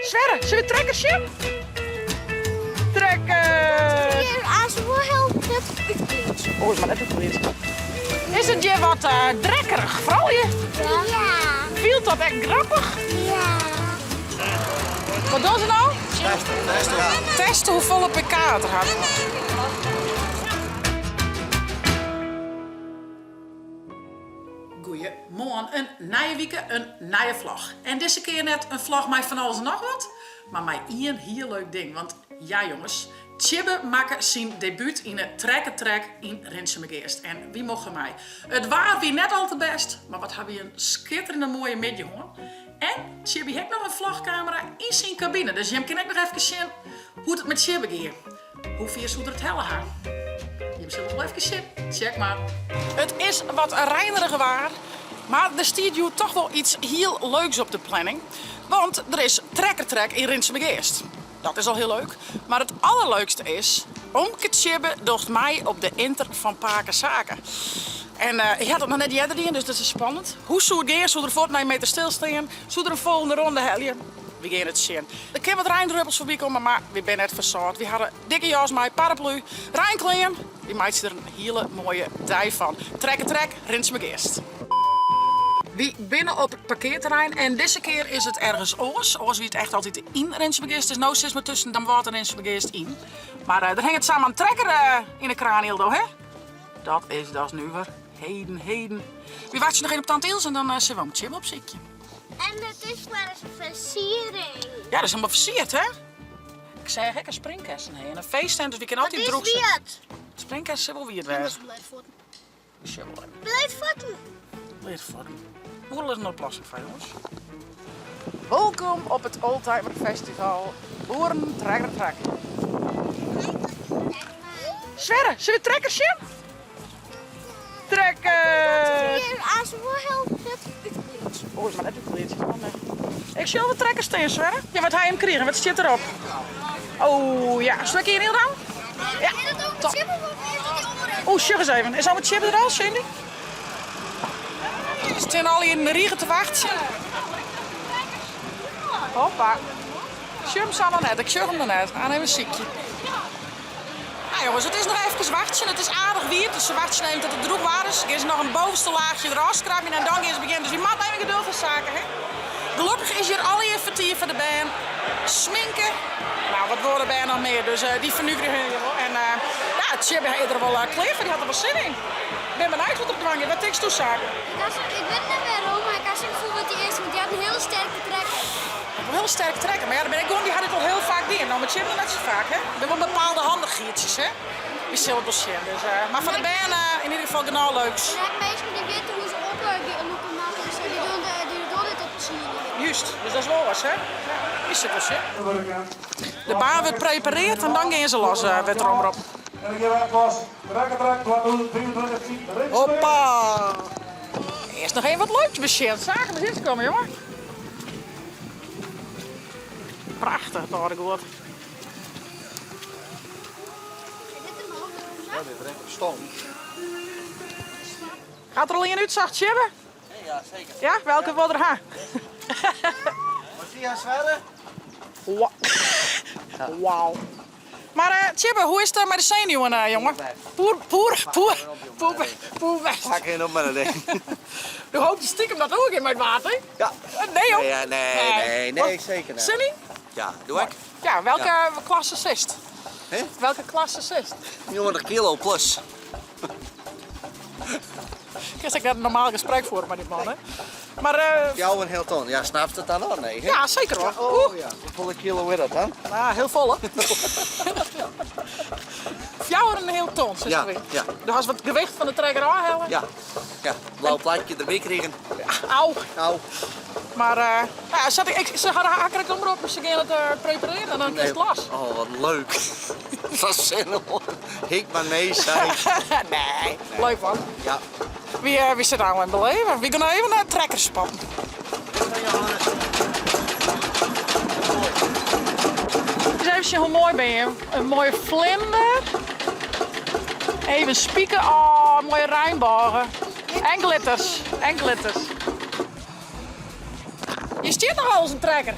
Sverre, zullen we trekkers zien? Trekker! Als we heel net uitkleed. Oh, is maar net een politie. Is het je wat drekkerig, vooral je? Ja. Viel dat echt grappig? Ja. Wat doen ze nou? Testen, ja. Testen hoeveel pk het gaat. Goeiemorgen, een nieuwe week, een nieuwe vlog. En deze keer net een vlog met van alles en nog wat, maar met een heel leuk ding. Want ja jongens, Tjibbe maakt zijn debuut in het Trekker in Rinsemegeest. En wie mocht mij? Het waar wie net al te best, maar wat hebben we een schitterende mooie middag hoor. En Tjibbe heeft nog een vlogcamera in zijn cabine, dus je kan ook nog even zien hoe het met Tjibbe gaat. Hoe vier zou het helle haar? Je zult wel even zien. Check maar. Het is wat reiniger waar, maar er stiert je toch wel iets heel leuks op de planning. Want er is Trekker in Rinsemegeest. Dat is al heel leuk. Maar het allerleukste is, Omke Tjibbe docht mij op de Inter van Pakenzaken. En ik had het nog net jaren in, dus dat is spannend. Hoe zou het gaan? Zou er voort naar een meter stilstaan? Zou er een volgende ronde heljen? We gaan het zien. Er kunnen wat Rijndruppels voorbij komen, maar we zijn net verzout. We hadden dikke jas met paraplu, Rijnklein. Die maakt er een hele mooie dag van. Trekker, Rinsemegeest. We binnen op het parkeerterrein en deze keer is het ergens oors. Oors wie het echt altijd in Rinsemegeest. Dus nu zit maar tussen dan water en Rinsemegeest in. Maar er hangt samen een trekker in de kraan, Hildo, hè? Dat is nu weer heden. We wachten nog even op tante Ilse en dan zijn we om Tjibbe op zitje. En het is maar eens een versiering. Ja, dat is helemaal versierd, hè? Ik zei gekke springkasten heen. En een feesttent, dus we kunnen altijd droeg zijn. Wat is Springkasten zijn wel wie het wie was. het? Blijf Blijfvoeten. Hoe is het nog plassen van jongens? Welkom op het Oldtimer Festival. Boeren Trekker. Sverre, zullen we trekkers zien? Trekker! Als we heel net uitkleed. Oh, is maar net een politie. Ik zie al wat trekkers staan, Sverre. Ja, wat hij hem krijgen, wat zit erop? Oh ja, zal ik hier heel dan? Ja, top. Oh, zeg eens even. Is al met Tjibbe er al, Cindy? Ze staan al hier in de riegen te wachten. Hoppa. Ik zie hem zo nog net, ik zie hem nog net. Aan even ziekje. Nou jongens, het is nog even wachten. Het is aardig weer, dus ze wachten even tot het droog waar is. Er is nog een bovenste laagje eraf krabben en dan is het begin. Dus je mag even geduld van zaken, hè. Gelukkig is hier alle je vertier van de band. Sminken. Nou, wat worden bij nog meer, dus die vernuiveren hier wel. En ja, Tjibbe heeft er wel klaar voor, die had er wel zin in. Ik ben benieuwd wat er dwang is. Wat tekst toezaken? Ik weet niet meer hoe, maar ik had zo'n gevoel dat die eerste, want die had een hele sterke trekker. Een heel sterk trekken, maar ja, daar ben ik gewoon, die had ik al heel vaak in. Nou, met Tjibbe net zo vaak, hè. We hebben wel bepaalde handigheidjes, hè. Die zullen wel zien, dus, maar van de band in ieder geval genau leuks. En ik meestal die weten hoe ze opwerken en hoe komen dus die doen dit op de sneeuw. Juist, dus dat is wel wat, hè. Is het dus, hè. De baan wordt prepareerd en dan gaan ze los, werd er omroep. En ik heb was Trekker 23. Hoppa! Eerst nog even wat leuks bescheerd. Zagen we zitten komen, jongen. Prachtig, dat hoor ik goed. Ja, dit is echt stom. Gaat er al in uitzacht, Tjibbe? Ja, zeker. Ja, welke wil er gaan? Wat zie je aan Sverre? Wauw. Maar Tjibbe, hoe is het met de zenuwen, jongen? Poer weg. Pak in op met een ding. Je hoopt stiekem dat ook in met water? Ja. Nee, joh. Nee, zeker niet. Cindy? Ja, doe ik. Ja, welke klasse zist? Hè? Welke klasse zist? 400 kilo plus. Ik heb net een normaal gesprek voor met die man, hè? Maar Jou een heel ton. Ja, snapt het dan al? Nee, hè? ja, zeker hoor. Oh ja. Hoeveel kilo is dat dan? Ah, heel vol, hè? Jou een heel ton, zegt Ja, weer. ja. Dus als we het gewicht van de trekker aanhalen. Ja. Ja, blauw plaatje erbij kregen. Auw. Nou, Maar ja, ze gaan hakken de omroep, dus ze gaan het prepareren en dan is het los. Oh, wat leuk. Dat is zin hoor. Ik maar nee zei. Nee, leuk man. Ja. Wie zit nou aan het beleven? We gaan even naar het trekkerspad. Dus even zien hoe mooi ben je. Een mooie vlinder. Even spieken. Oh, mooie rijnbogen. En glitters. Je stiert nogal als een trekker.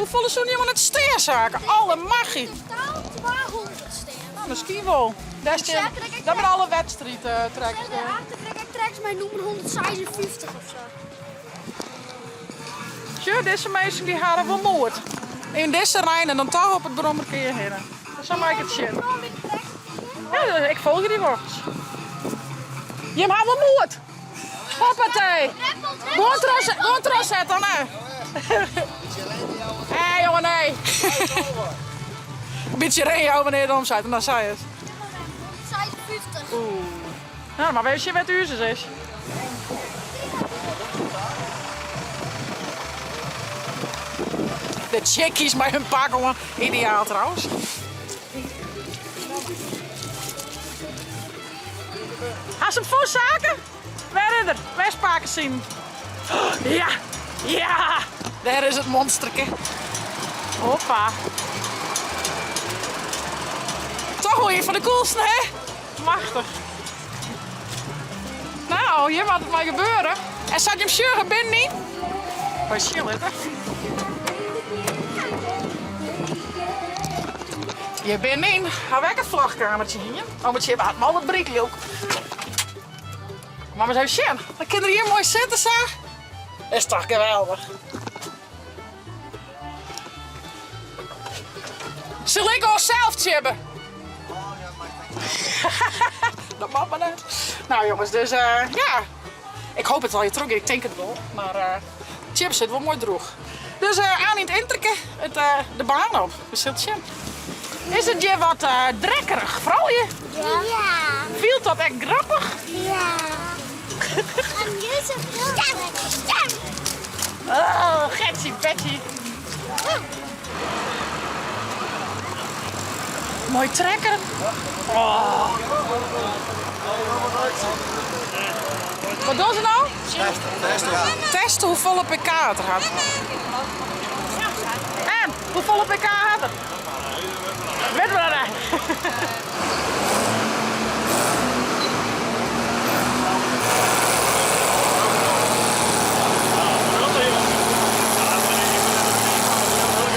Hoeveel is zo'n jongen het steerzaken? Alle magie. Totaal 200 sterren. Nou, misschien wel. Dat zijn alle wedstrijden trekkers. De achtertrekker mij noemen 156 of zo. Ja, deze mensen die hadden wel moord. In deze rijn en dan toch op het brommerkeer heen. Dat zou mij het shit. Ja, ik volg je die wel. Je hebt wel moord. Hoppatee. Gewoon tros zetten, hè. Hé, jongen, nee. Een beetje regen over wanneer je omzet en dan zei het. 156. Nou, maar weet je wat uur is? De chickies met hun pak, jongen. Ideaal trouwens. Als hem voor zaken? Waar is er? Waar is pakken zien? Ja, ja. Daar is het monsterke. Hoppa. Toch wel een van de coolste, hè? Machtig. Nou, hier wat het maar gebeuren. En zat je hem sjurgen binnen niet? Bij chillen, hè? Je bent in. Hou ik een vlagkamertje hier. Oh, maar je had al het briekje ook. Maar we zijn shit. Dan kunnen we hier mooi zitten, zeg. Is toch geweldig. Zal ik al zelf chibben? Dat mag maar net. Nou jongens, dus ja. Ik hoop het al je terug. Ik denk het wel. Maar chips zit wel mooi droog. Dus aan in het intrekken de baan op. Dus zit shit. Is het je wat drekkerig, vooral je? Ja. Viel dat echt grappig? Ja. En deze stem. Oh, Getsie, Betty. Mooi trekker. Oh. Wat doen ze nou? Testen hoeveel pk het gaat. En hoeveel pk had het? Weet we dat?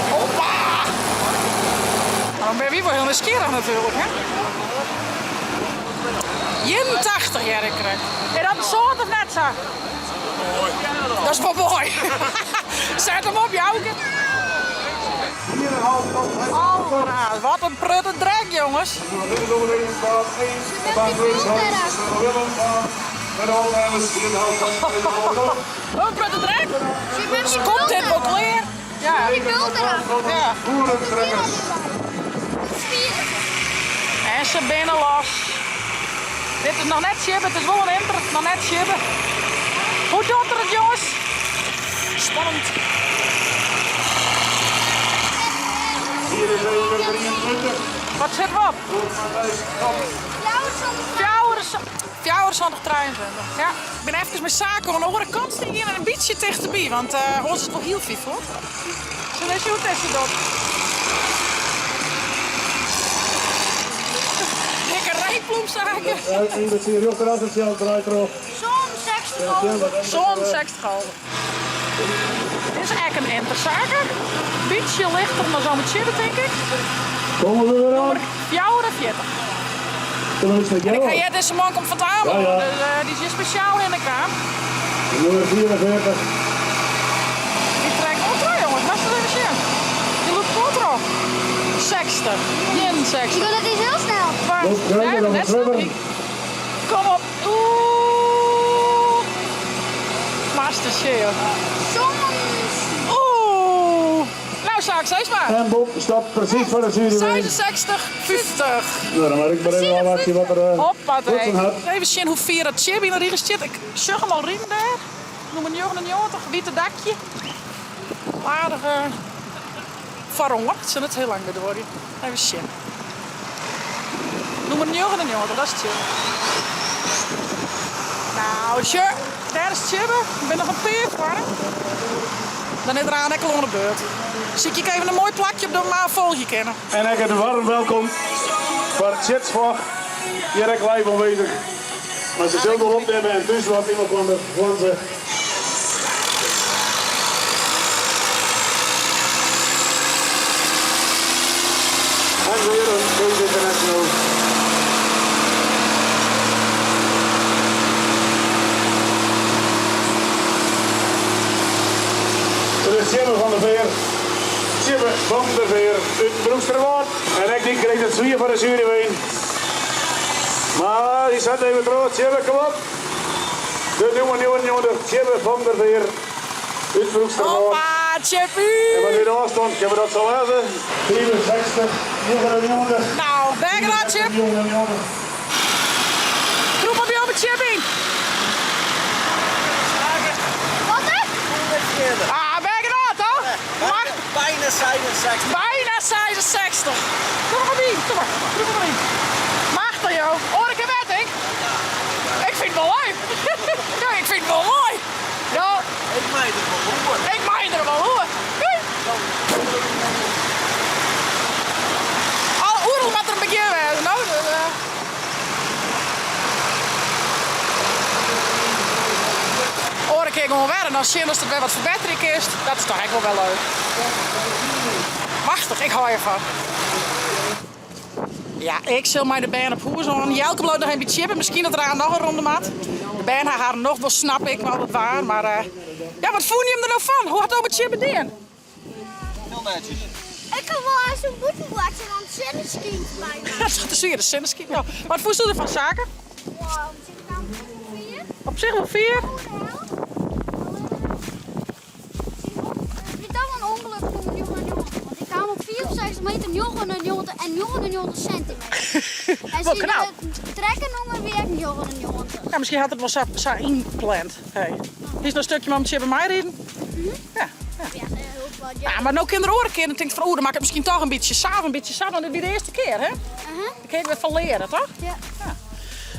Hoppa! Dan ben je wel heel nieuwsgierig natuurlijk, hè? 81 jaar ik krijg. En dat is zo of net zo? Dat is wel mooi. Zet hem op, Jouke. 4,5 tot 5. Oh, wat een prutte drek, jongens. Een prutte drek? Komt dit wat leer? Ja. Die bult eraf. Ja. En ze binnen los. Dit is nog net chibben, het is wel een inter, nog net chibben. Hoe doet er het, jongens? Spannend. 23. Wat zit er op? 23. Ja, ik ben even met zaken aan de andere kant staan hier een beetje dichterbij, want ons is het wel heel vief hoor. Zullen we eens hoe testen dat? Lekker rijploemzaken. In de serie ook eruit, het zelf draait erop. Zo'n 60 gulden. Dit is eigenlijk een enterzaker. Beetje lichter dan zo'n chibben, denk ik. Komen we weer aan? 44. Toen is het Ik ga jou. jij deze man komt van het aanbod. Ja, ja. Dus, die is hier speciaal in de kraam. Nummer 44. Die trekt ultra, jongens. Laat het even zien. Die loopt ultra. 60. 61. Ik wil dat is heel snel. Loopt verder, nog een terug. Kom op. Oeh. Master share. Soms. Oeh. Nou, Saak, zeg maar. En Bob staat precies voor de jury. 66, 50. Nou, dan maak ik maar even wat er Hoppa, goed van had. even zien hoe ver dat chip in de rieger zit. Ik zeg hem al riem daar. Noem een 99, witte dakje. Aardige varongen. Het zijn het heel lang door. Even zien. Noem een 99, dat is het chip. Nou, sure. Daar is het chip. Ik ben nog een peer voor. Dan is er aan lekker onder de beurt. Zie ik even een mooi plakje op de volgje kennen. En ik heb een warm welkom voor het Jetsvlag. Direct live aanwezig. Maar ze zullen wel opnemen en dus wat iemand van de Franse. van der Veer uit Broeksterwaard. En ik die kreeg het zwier van de jury heen. Maar die zat even terug. Tjibbe, kom op. De nieuwe Tjibbe van der Veer uit Broeksterwaard. Hoppa, Chippy! En wanneer de afstand, kunnen we dat zo lezen? 67, 99. Nou, ben je dat, Chip? Roep op je op het Chippy! Wat hè? Ah, ben je dat, hoor? Mag? Bijna 67. Bijna 66. Kom maar in, kom maar. Kom maar in. Machtig, joh. Hoor ik een wetting? Ik vind het wel leuk. Ja, ik vind het wel mooi. Ja, Ik meid het wel hoor. ik mag er wel hoor. Kijk. Alle oerel met er een beetje wezen, nou. Hoor ik hier gewoon weer en dan zien als er weer wat verbetering is. Dat is toch echt wel leuk. Machtig, ik hou ervan. Ja, ik zal mij de band op hoes aan. Jelke bloot nog een beetje chippen. Misschien dat er aan nog een ronde maat. De band haar nog wel, snap ik wel dat waar. Maar ja, wat voel je hem er nou van? Hoe had het over chippen doen? Heel netjes. Ik kan wel eens een boete wachten aan het zenneskiën bij me. Dat is goed te zien, de zinneski. Ja. Wat voelt u ervan, zaken? Wow, zit ik nou op 4? Op zich wel 4. Dit is dan een ongeluk voor mijn jongen. Want ik kwam op 64 meter 99 en 99 centimeter. En Wat zie je knap. het trekken nog weer 99. Ja, misschien had het wel zo ingepland. Hey. Hier is nog een stukje met chippen mij rijden. Ja. Ja, heel wat. Ja, maar nou kinderen oren keer en denkt van, oeh, dan maak ik misschien toch een beetje saaf, want dit is de eerste keer, hè? Dan kun je weer van leren, toch? Ja.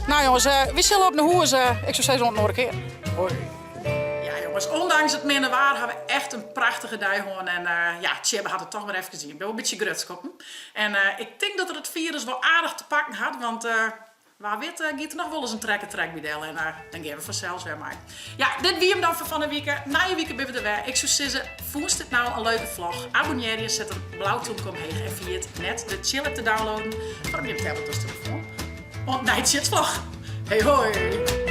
Nou jongens, we zullen op de hoes, ik zou zeggen, nog een keer. Hoi. Ja jongens, ondanks het minder waar hebben we echt een prachtige dag gewoon. En ja, Tjibbe had het toch maar even gezien. Ik ben wel een beetje grutskoppen. En ik denk dat er het virus wel aardig te pakken had, want waar weet gaat er nog wel eens een trek bij deel. En dan gaan we vanzelfs weer maar. Ja, dit wie hem dan voor van de week. Na je week ben we er weer. Ik zou zeggen, vond dit nou een leuke vlog? Abonneer je, zet een blauwtoon omheen en via het net de chill app te downloaden. Van op je tablet of telefoon. Want night shit vlog. Hey hoi!